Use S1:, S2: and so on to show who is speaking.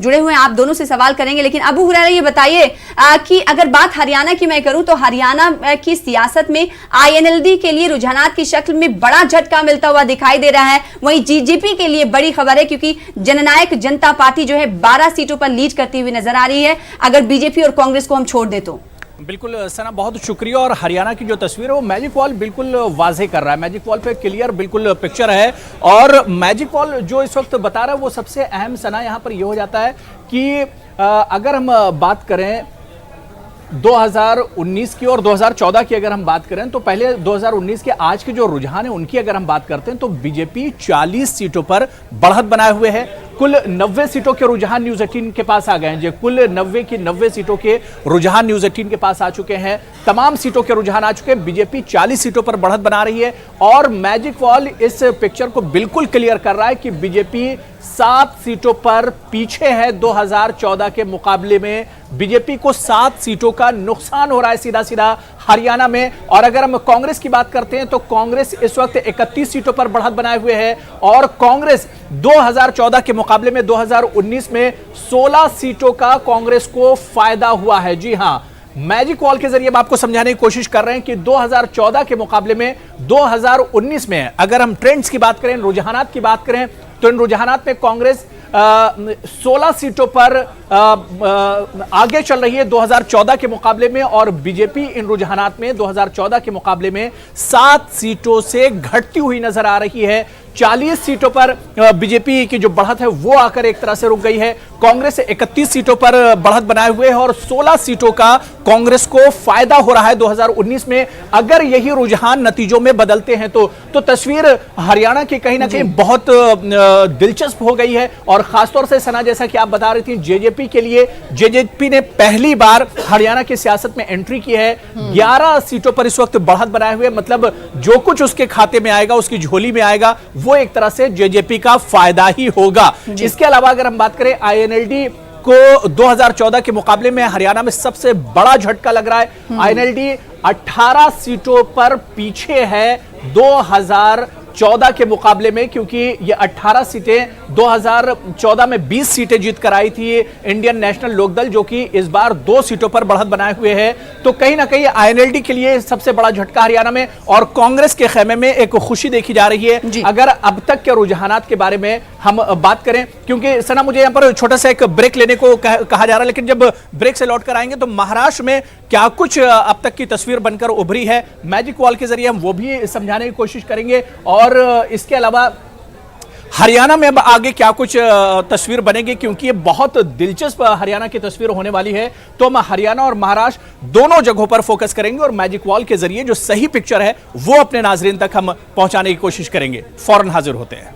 S1: जुड़े हुए हैं, आप दोनों से सवाल करेंगे। लेकिन अबू हुरैरा ये बताइए कि अगर बात हरियाणा की मैं करूं तो हरियाणा की सियासत में आईएनएलडी के लिए रुझानात की शक्ल में बड़ा झटका मिलता हुआ दिखाई दे रहा है। वहीं जीजेपी के लिए बड़ी खबर है क्योंकि जननायक जनता पार्टी जो है 12 सीटों पर लीड करती हुई नजर आ रही है, अगर बीजेपी और कांग्रेस को हम छोड़ दे तो।
S2: बिल्कुल सना, बहुत शुक्रिया। और हरियाणा की जो तस्वीर है वो मैजिक वॉल बिल्कुल वाजे कर रहा है, मैजिक वॉल पे क्लियर बिल्कुल पिक्चर है। और मैजिक वॉल जो इस वक्त बता रहा है वो सबसे अहम सना यहाँ पर ये हो जाता है कि अगर हम बात करें 2019 की और 2014 की अगर हम बात करें तो पहले 2019 के आज के जो रुझान है उनकी अगर हम बात करते हैं तो बीजेपी 40 सीटों पर बढ़त बनाए हुए है। कुल 90 सीटों के रुझान न्यूज़ 18 के पास आ गए हैं। कुल 90 की 90 सीटों के रुझान न्यूज़ 18 के पास आ चुके हैं। तमाम सीटों के रुझान आ चुके हैं। बीजेपी 40 सीटों पर बढ़त बना रही है और मैजिक वॉल इस पिक्चर को बिल्कुल क्लियर कर रहा है कि बीजेपी 7 सीटों पर पीछे है। 2014 के मुकाबले में बीजेपी को 7 सीटों का नुकसान हो रहा है सीधा सीधा हरियाणा में। और अगर हम कांग्रेस की बात करते हैं तो कांग्रेस इस वक्त 31 सीटों पर बढ़त बनाए हुए है और कांग्रेस 2014 के मुकाबले में 2019 में 16 सीटों का कांग्रेस को फायदा हुआ है। जी हां, मैजिक वॉल के जरिए हम आपको समझाने की कोशिश कर रहे हैं कि 2014 के मुकाबले में 2019 में अगर हम ट्रेंड्स की बात करें, रुझानात की बात करें तो इन रुझानात में कांग्रेस 16 सीटों पर आगे चल रही है 2014 के मुकाबले में और बीजेपी इन रुझानात में 2014 के मुकाबले में 7 सीटों से घटती हुई नजर आ रही है। 40 सीटों पर बीजेपी की जो बढ़त है वो आकर एक तरह से रुक गई है। कांग्रेस 31 सीटों पर बढ़त बनाए हुए है और 16 सीटों का कांग्रेस को फायदा हो रहा है 2019 में। अगर यही रुझान नतीजों में बदलते हैं तो तस्वीर हरियाणा की कहीं ना कहीं बहुत दिलचस्प हो गई है। और खासतौर से सना, जैसा कि आप बता रही थी, जेजेपी के लिए जेजेपी ने पहली बार हरियाणा की सियासत में एंट्री की है। 11 सीटों पर इस वक्त बढ़त बनाए हुए, मतलब जो कुछ उसके खाते में आएगा, उसकी झोली में आएगा, वो एक तरह से जेजेपी का फायदा ही होगा। इसके अलावा अगर हम बात करें आईएनएलडी को 2014 के मुकाबले में हरियाणा में सबसे बड़ा झटका लग रहा है। आईएनएलडी 18 सीटों पर पीछे है 2014 के मुकाबले में, क्योंकि ये 18 सीटें 2014 में 20 सीटें जीत कर आई थी इंडियन नेशनल लोकदल, जो कि इस बार 2 सीटों पर बढ़त बनाए हुए है। तो कहीं ना कहीं आईएनएलडी के लिए सबसे बड़ा झटका हरियाणा में। और कांग्रेस के खेमे में एक खुशी देखी जा रही है अगर अब तक के रुझानात के बारे में हम बात करें, क्योंकि सना मुझे यहां पर छोटा सा एक ब्रेक लेने को कहा जा रहा है, लेकिन जब ब्रेक से लौट कर आएंगे तो महाराष्ट्र में क्या कुछ अब तक की तस्वीर बनकर उभरी है मैजिक वॉल के जरिए हम वो भी समझाने की कोशिश करेंगे। और इसके अलावा हरियाणा में अब आगे क्या कुछ तस्वीर बनेगी, क्योंकि ये बहुत दिलचस्प हरियाणा की तस्वीर होने वाली है। तो हम हरियाणा और महाराष्ट्र दोनों जगहों पर फोकस करेंगे और मैजिक वॉल के जरिए जो सही पिक्चर है वो अपने नाजरीन तक हम पहुंचाने की कोशिश करेंगे। फौरन हाजिर होते हैं।